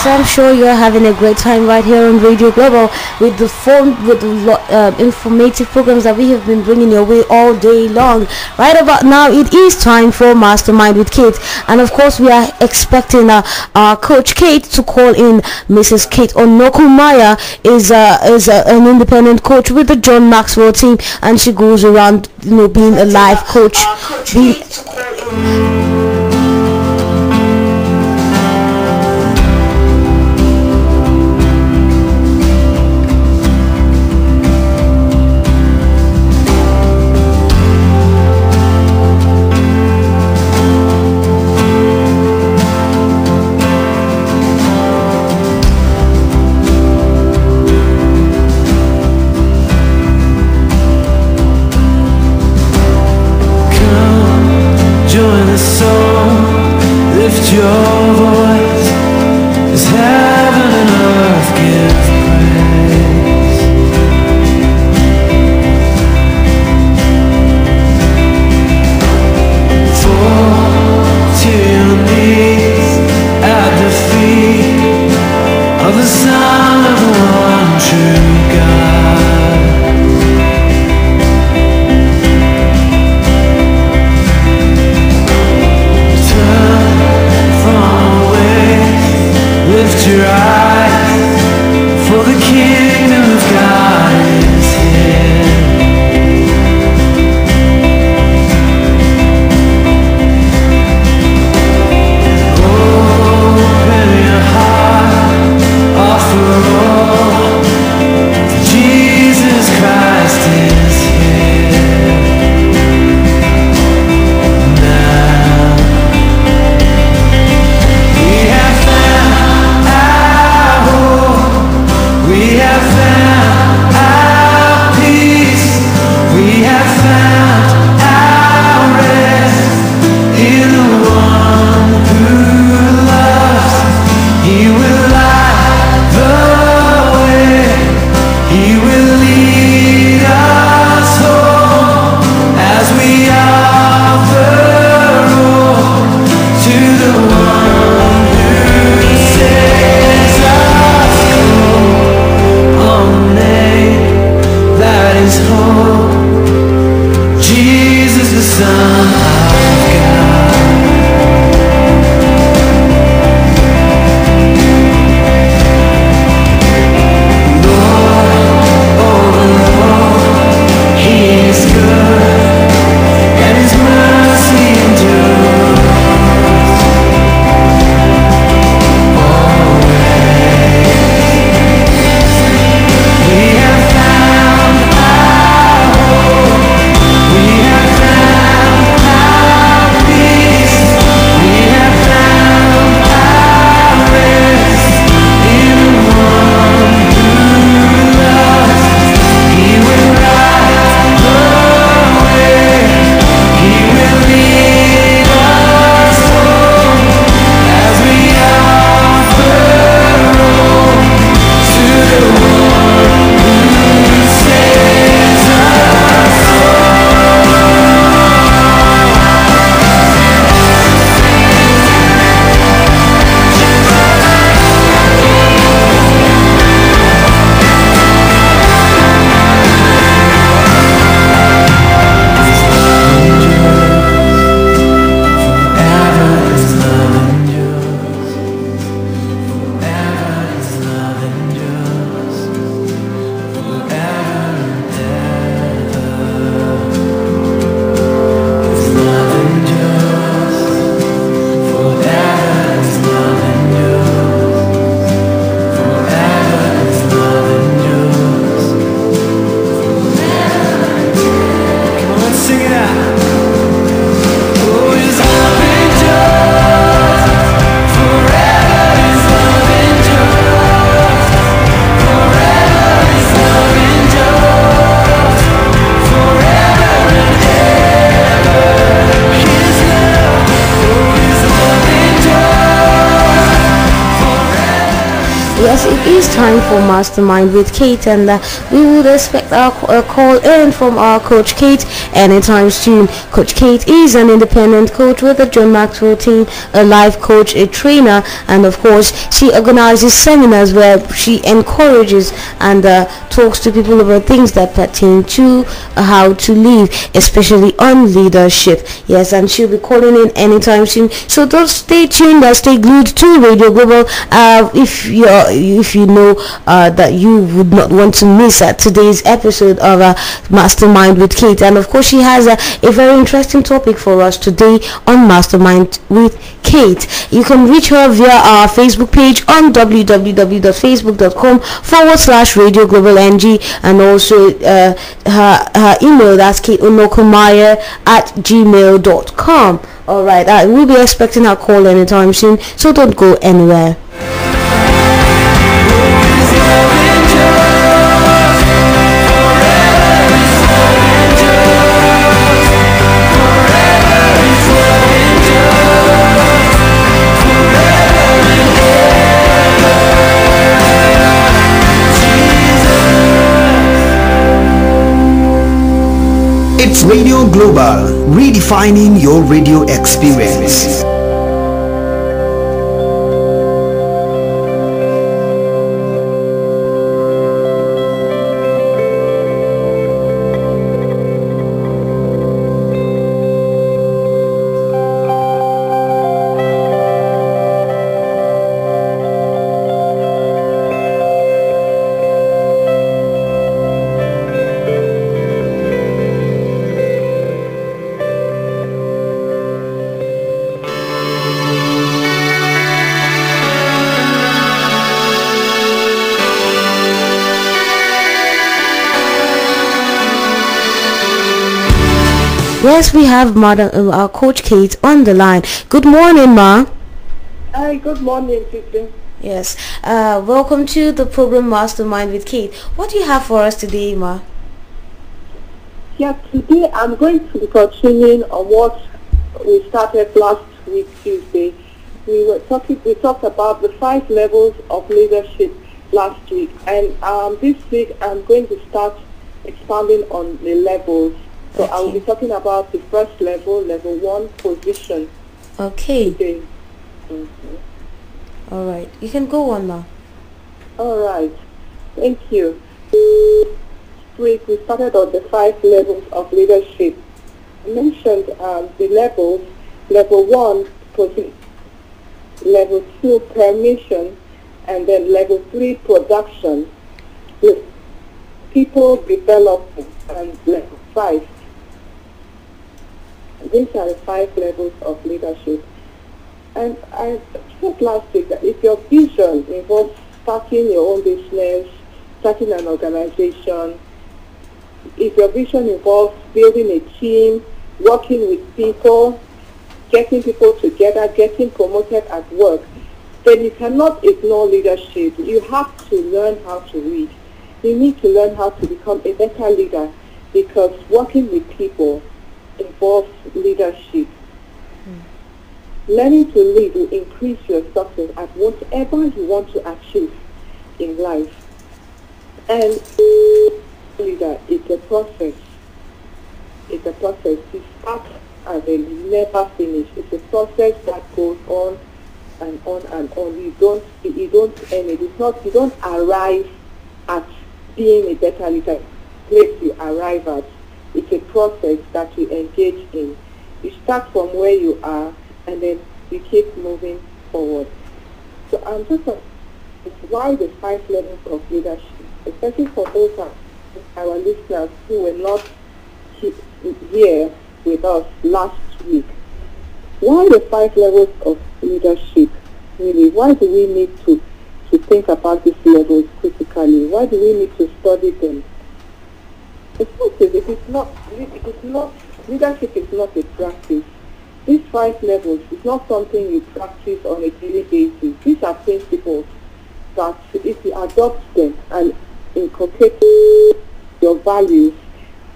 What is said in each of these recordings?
I'm sure you're having a great time right here on Radio Global with the informative programs that we have been bringing your way all day long. Right about now, it is time for Mastermind with Kate, and of course, we are expecting our coach Kate to call in. Mrs. Kate Onokumaya is an independent coach with the John Maxwell team, and she goes around, being a life coach. Turn from away. Yes, it is time for Mastermind with Kate, and we would expect a call in from our coach Kate anytime soon. Coach Kate is an independent coach with the John Maxwell team, a life coach, a trainer, and of course she organizes seminars where she encourages and talks to people about things that pertain to how to live, especially on leadership. Yes, and she'll be calling in anytime soon, so don't stay tuned and stay glued to Radio Global. If you know that you would not want to miss today's episode of Mastermind with Kate, and of course she has a very interesting topic for us today on Mastermind with Kate. You can reach her via our Facebook page on www.facebook.com/Radio Global NG, and also her email, that's kateonokumaya@gmail.com. Alright, we'll be expecting her call anytime soon, so don't go anywhere. It's Radio Global, redefining your radio experience. Yes, we have our Coach Kate on the line. Good morning, Ma. Hi, good morning, Titi. Yes, welcome to the program Mastermind with Kate. What do you have for us today, Ma? Yeah, today I'm going to be continuing on what we started last week, Tuesday. We talked about the 5 levels of leadership last week, and this week I'm going to start expanding on the levels. So I will be talking about the first level, level 1, position. Okay. Today. All right. You can go on now. All right. Thank you. This week we started on the 5 levels of leadership. I mentioned the levels. Level 1, position. Level 2, permission. And then level 3, production. With people development. And level 5. These are the 5 levels of leadership. And I said last week that if your vision involves starting your own business, starting an organization, if your vision involves building a team, working with people, getting people together, getting promoted at work, then you cannot ignore leadership. You have to learn how to lead. You need to learn how to become a better leader, because working with people involves leadership. Learning to lead will increase your success at whatever you want to achieve in life. And leader, it's a process. It's a process. You start and then you never finish. It's a process that goes on and on and on. You don't end it. It's not, you don't arrive at being a better leader. Place you arrive at. It's a process that you engage in. You start from where you are, and then you keep moving forward. So I'm just why the 5 levels of leadership, especially for those of our listeners who were not here with us last week. Why the 5 levels of leadership? Really, why do we need to think about these levels critically? Why do we need to study them? Leadership is not a practice. These 5 levels is not something you practice on a daily basis. These are principles that if you adopt them and inculcate your values,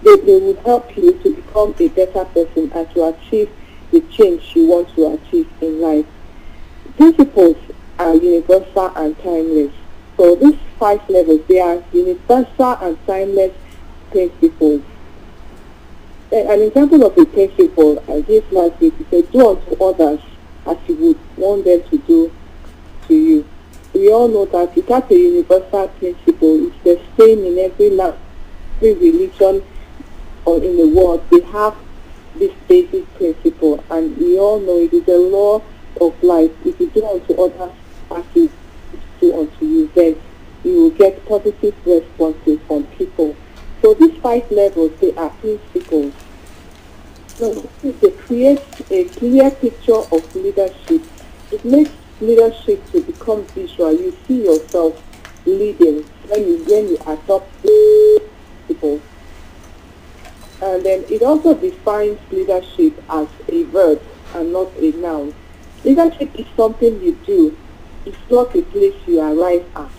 they will help you to become a better person and to achieve the change you want to achieve in life. Principles are universal and timeless. So these 5 levels, they are universal and timeless principles. An example of a principle I give last week is say, do unto others as you would want them to do to you. We all know that it has a universal principle. It's the same in every religion or in the world. They have this basic principle, and we all know it is a law of life. If you do unto others as you do unto you, then you will get positive responses from people. So these 5 levels, they are principles. So they create a clear picture of leadership. It makes leadership to become visual. You see yourself leading when you adopt people. And then it also defines leadership as a verb and not a noun. Leadership is something you do. It's not a place you arrive at.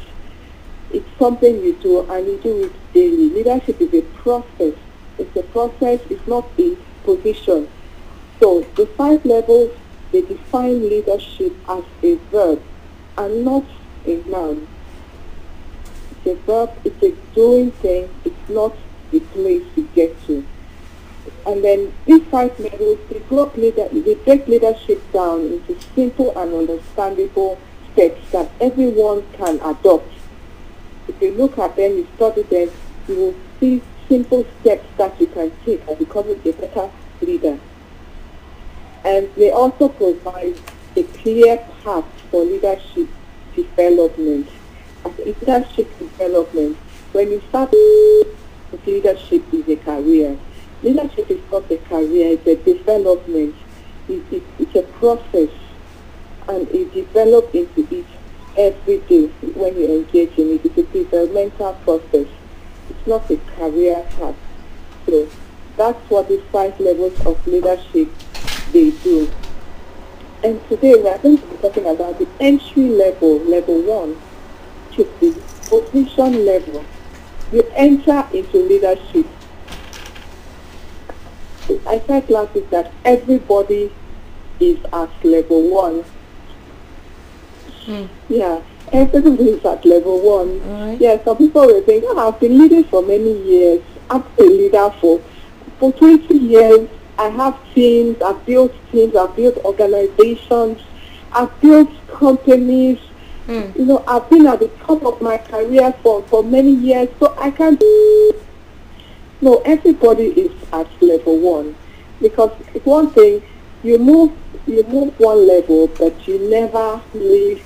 It's something you do, and you do it daily. Leadership is a process. It's a process. It's not a position. So the 5 levels, they define leadership as a verb and not a noun. It's a verb. It's a doing thing. It's not the place you get to. And then these 5 levels, they break leadership down into simple and understandable steps that everyone can adopt. If you look at them, you study them, you will see simple steps that you can take and becoming a better leader. And they also provide a clear path for leadership development. As leadership development, when you start with leadership is a career. Leadership is not a career, it's a development. It's a process, and it develops into it every day when you engage in it. It's a developmental process. It's not a career path. So that's what these 5 levels of leadership they do. And today we are going to be talking about the entry level, level 1, which is the position level. You enter into leadership. I said last week that everybody is at level 1. Yeah, everybody is at level 1. Right. Yeah, some people will think, I've been leading for many years. I've been a leader for 20 years. I have teams, I've built organizations, I've built companies. You know, I've been at the top of my career for many years, so I can't. No, everybody is at level 1, because it's one thing, you move one level, but you never leave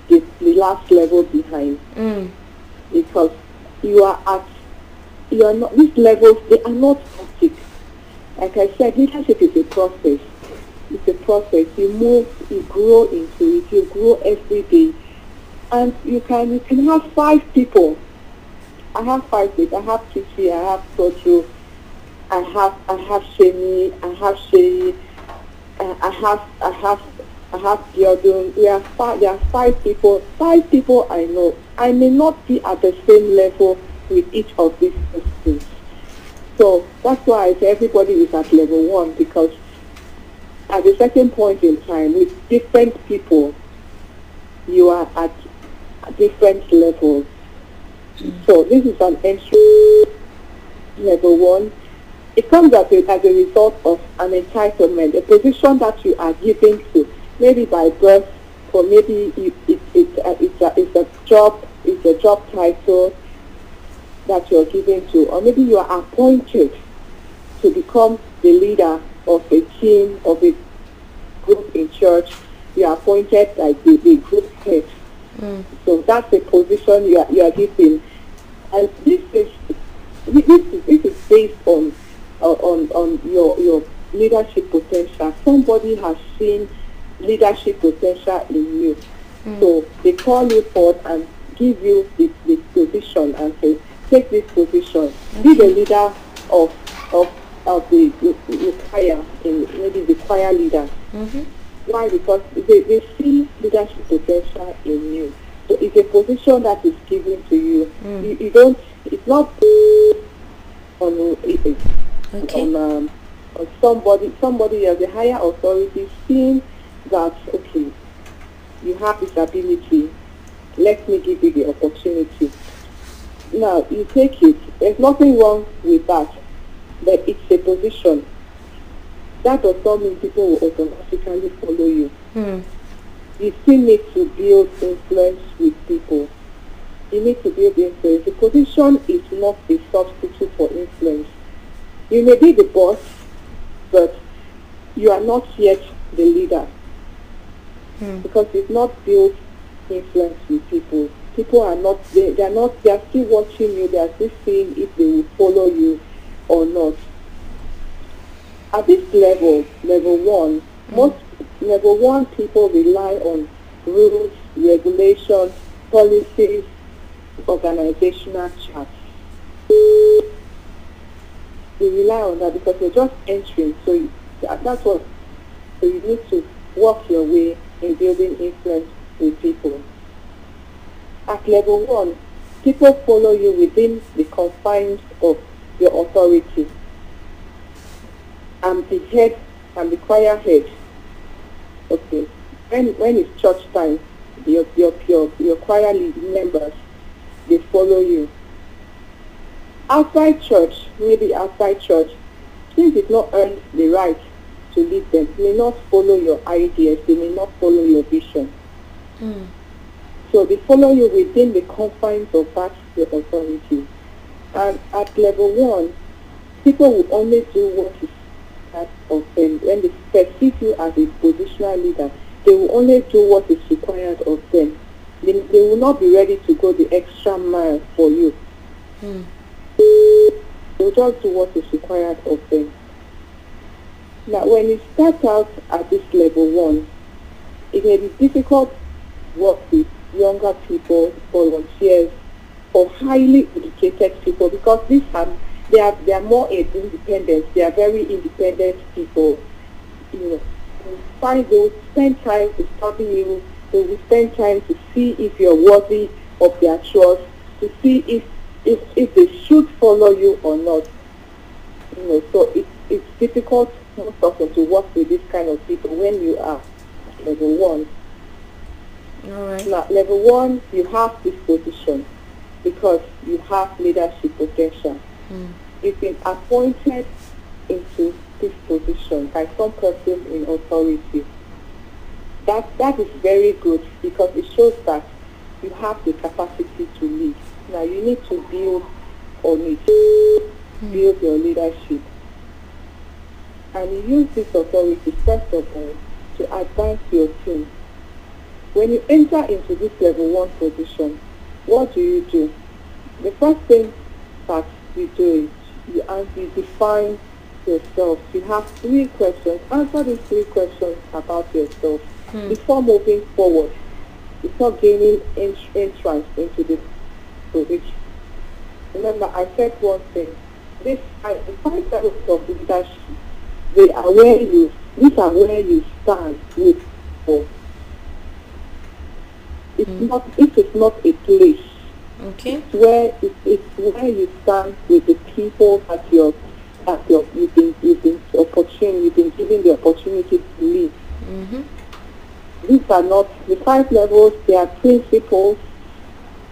the last level behind, because you are not, these levels, they are not static. Like I said, leadership is a process. It's a process. You move, you grow into it, you grow every day. And you can have 5 people. I have 5 people. I have Kiki, I have Tojo, I have Shemi, I have Shei, I have Biodun. There are 5 people. 5 people I know. I may not be at the same level with each of these persons. So that's why I say everybody is at level 1, because at a certain point in time with different people, you are at different levels. So this is an entry level 1. It comes as a result of an entitlement, a position that you are given to, maybe by birth, or maybe it's a job title that you're given to, or maybe you are appointed to become the leader of a team, of a group in church. You are appointed like the group head. So that's the position you are given, and this is based on your leadership potential. Somebody has seen leadership potential in you, so they call you forth and give you the position and say, take this position, be the leader of the choir, maybe the choir leader. Why? Because they see leadership potential in you. So it's a position that is given to you. You don't. It's not on somebody as a higher authority seeing that, okay, you have this ability, let me give you the opportunity. Now, you take it. There's nothing wrong with that, but it's a position. That does not mean people will automatically follow you. You still need to build influence with people. You need to build influence. The position is not a substitute for influence. You may be the boss, but you are not yet the leader. Because you've not built influence with people. People are not, they are still watching you, they are still seeing if they will follow you or not. At this level, level 1, most level 1 people rely on rules, regulations, policies, organizational charts. We rely on that because you're just entering, so that's what, so you need to work your way in building influence with people. At level 1, people follow you within the confines of your authority. I'm the head, I'm the choir head. Okay. When it's church time, your choir lead members, they follow you. Outside church, maybe outside church, since you've not earned the right to lead them, they may not follow your ideas, they may not follow your vision. So they follow you within the confines of that your authority. And at level 1, people will only do what is that of them. When they perceive you as a positional leader, they will only do what is required of them. They will not be ready to go the extra mile for you. They will just do what is required of them. Now, when you start out at this level 1, it may be difficult to work with younger people, volunteers, or highly educated people because they are more independent. They are very independent people. You know, they will spend time to study you. They will spend time to see if you're worthy of their trust, to see if they should follow you or not. You know, so it's difficult most often to work with this kind of people when you are level 1. All right. Now, level 1, you have this position because you have leadership potential. You've been appointed into this position by some person in authority. That is very good because it shows that you have the capacity to lead. Now, you need to build on it, build your leadership. And you use this authority, first of all, to advance your team. When you enter into this level 1 position, what do? The first thing that you do is you define yourself. You have 3 questions. Answer these 3 questions about yourself before moving forward, before gaining entrance into this position. Remember, I said one thing. The 5 levels of leadership, these are where you stand with people. It is not a place. Okay. It's where you stand with the people that you've been given the opportunity to lead. These are not the 5 levels. They are principles.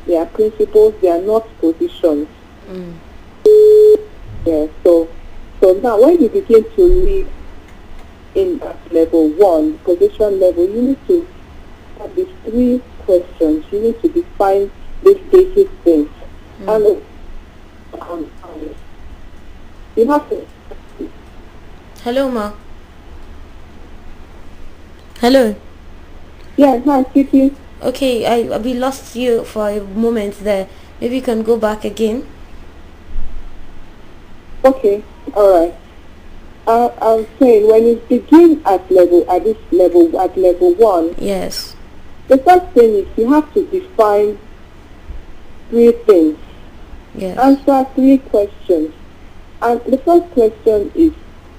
They are not positions. Yeah. So now, when you begin to lead in level 1, position level, you need to have these 3 questions. You need to define these basic things. And you have to. Hello, Ma. Hello. Yeah, hi, speaking. Okay, we lost you for a moment there. Maybe you can go back again. Okay, all right. I'm saying when you begin at level 1. Yes. The first thing is you have to define 3 things. Yes. Answer 3 questions. And the first question is,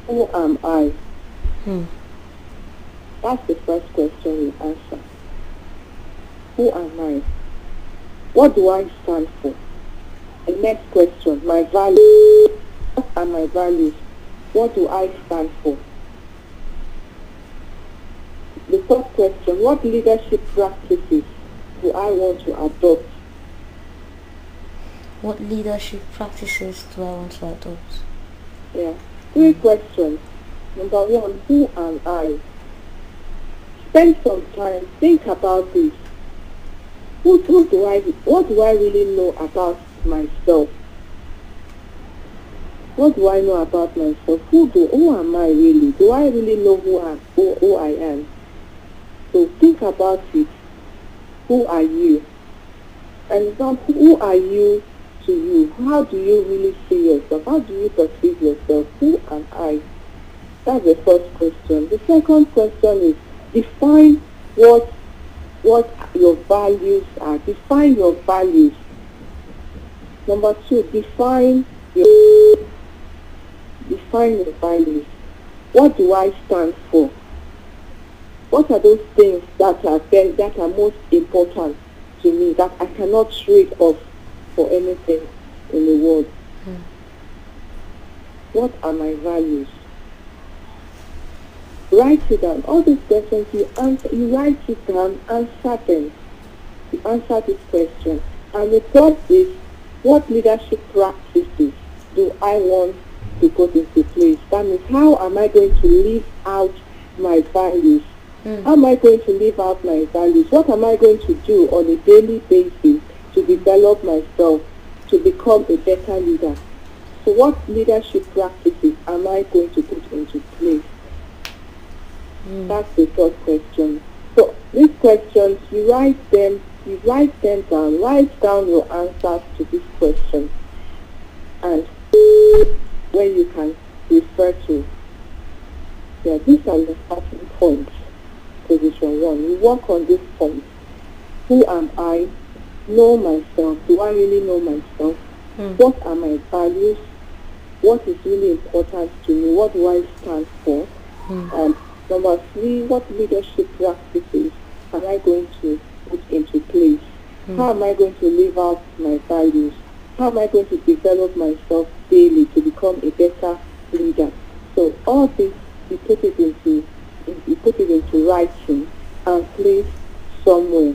who am I? That's the first question you answer. Who am I? What do I stand for? The next question, my values. What are my values? What do I stand for? The third question, what leadership practices do I want to adopt? What leadership practices do I want to adopt? Yeah. 3 questions. Number 1, who am I? Spend some time, think about this. What do I really know about myself? What do I know about myself? Who am I really? Do I really know who I am? So think about it. Who are you? And now, who are you to you? How do you really see yourself? How do you perceive yourself? Who am I? That's the first question. The second question is define what your values are. Define your values. Number 2, define your values. What do I stand for? What are those things that are most important to me that I cannot trade off for anything in the world? What are my values? Write it down. All these questions you write it down, answer them. You answer this question. And the third is, what leadership practices do I want to put into place? That means, how am I going to live out my values? How am I going to live out my values? What am I going to do on a daily basis to develop myself, to become a better leader? So what leadership practices am I going to put into place? That's the third question. So these questions, you write them down. Write down your answers to these questions, and where you can refer to. Yeah, these are the starting points. Position 1. You work on this point. Who am I? Know myself. Do I really know myself? What are my values? What is really important to me? What do I stand for? And number 3, what leadership practices am I going to put into place? How am I going to live out my values? How am I going to develop myself daily to become a better leader? So all this, you put it into writing and place somewhere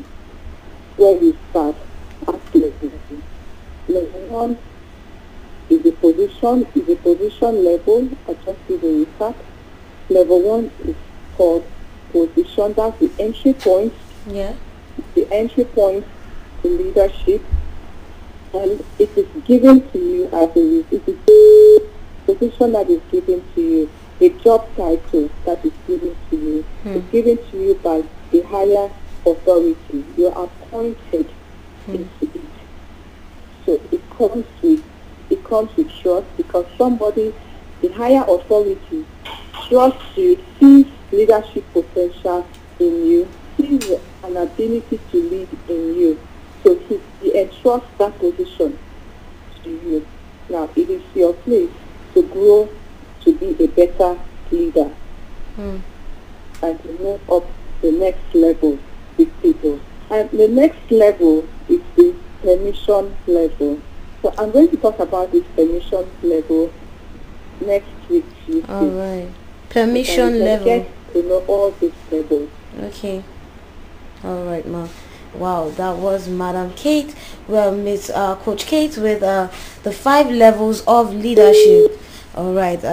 where you start at level 1 is a position level. I just give a recap. Level 1 is called position. That's the entry point. Yeah. The entry point to leadership, and it is given to you as it is a position that is given to you, a job title that is given to you. It's given to you by a higher authority. You are appointed into it. So it comes with trust, because somebody, the higher authority, trusts you, sees leadership potential in you, sees an ability to lead in you. So he entrusts that position to you. Now it is your place to grow to be a better leader and to move up the next level with people. And the next level is the permission level. So I'm going to talk about this permission level next week, Tuesday. All right. Permission level. Get to know all these levels. Okay. All right, ma. Wow, that was Madam Kate. Well, Miss Coach Kate with the 5 levels of leadership. All right.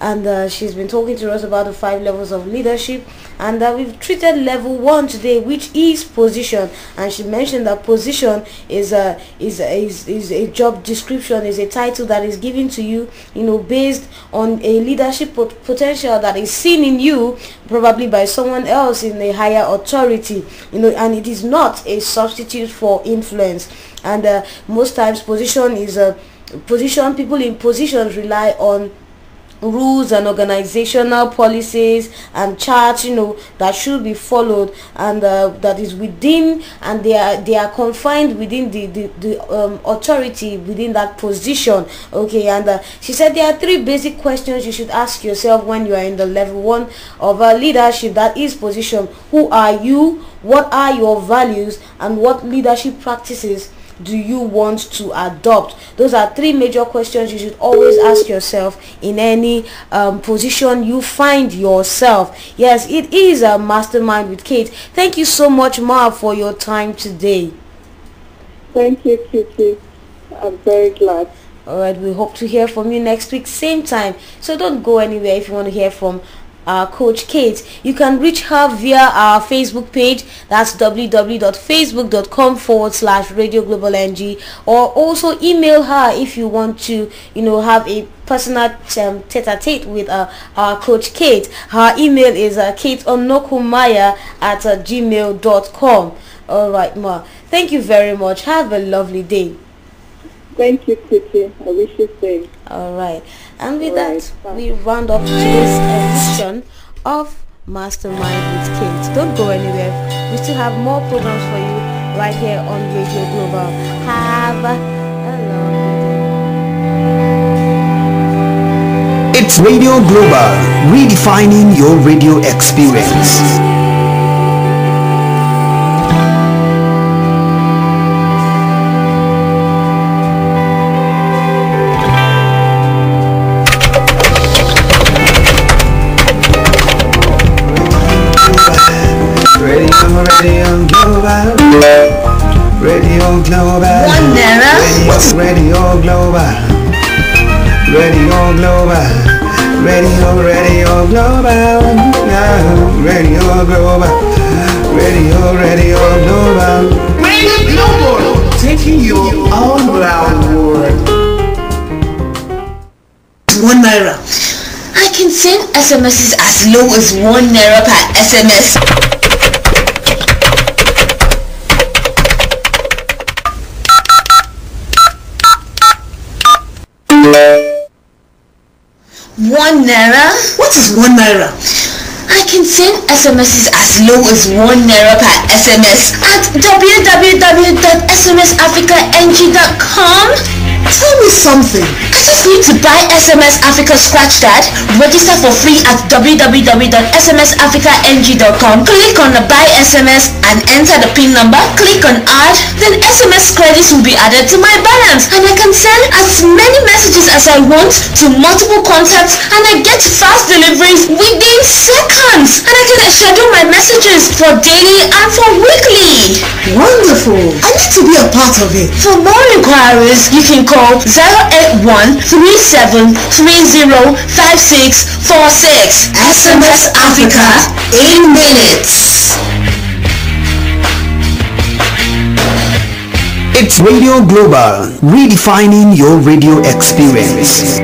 And she's been talking to us about the 5 levels of leadership, and we've treated level 1 today, which is position. And she mentioned that position is a job description, is a title that is given to you, based on a leadership potential that is seen in you, probably by someone else in a higher authority, and it is not a substitute for influence. And most times position is a position. People in positions rely on rules and organizational policies and charts, that should be followed, and that is within, and they are confined within the authority within that position. Okay. And she said there are 3 basic questions you should ask yourself when you are in the level 1 of leadership, that is position. Who are you? What are your values? And what leadership practices do you want to adopt? Those are 3 major questions you should always ask yourself in any position you find yourself. Yes, it is a Mastermind with Kate. Thank you so much, Ma, for your time today. Thank you, Kitty. I'm very glad. All right, we hope to hear from you next week, same time. So don't go anywhere if you want to hear from Coach Kate. You can reach her via our Facebook page. That's www.facebook.com/Radio Global NG, or also email her if you want to, have a personal tete-a-tete with our Coach Kate. Her email is kateonokumaya@gmail.com. All right, Ma. Thank you very much. Have a lovely day. Thank you, Kitty. I wish you same. All right. And with Right. that, we round up today's edition of Mastermind with Kate. Don't go anywhere. We still have more programs for you right here on Radio Global. Have a lovely day. It's Radio Global, redefining your radio experience. Radio Global. One naira. Radio Global. Radio Global. Radio Global. Yeah. Radio Global. Radio Global. Radio Global. Taking you all around the world. 1 naira. I can send SMSs as low as 1 naira per SMS. One naira? What is 1 naira? I can send SMSs as low as 1 naira per SMS at www.smsafricang.com. Tell me something. I just need to buy SMS Africa Scratch Card, register for free at www.smsafricang.com, click on the Buy SMS and enter the PIN number, click on Add, then SMS credits will be added to my balance and I can send as many messages as I want to multiple contacts and I get fast deliveries within seconds and I can schedule my messages for daily and for weekly. Wonderful. I need to be a part of it. For more inquiries, you can call 081-3730-5646. SMS Africa in minutes. It's Radio Global, redefining your radio experience.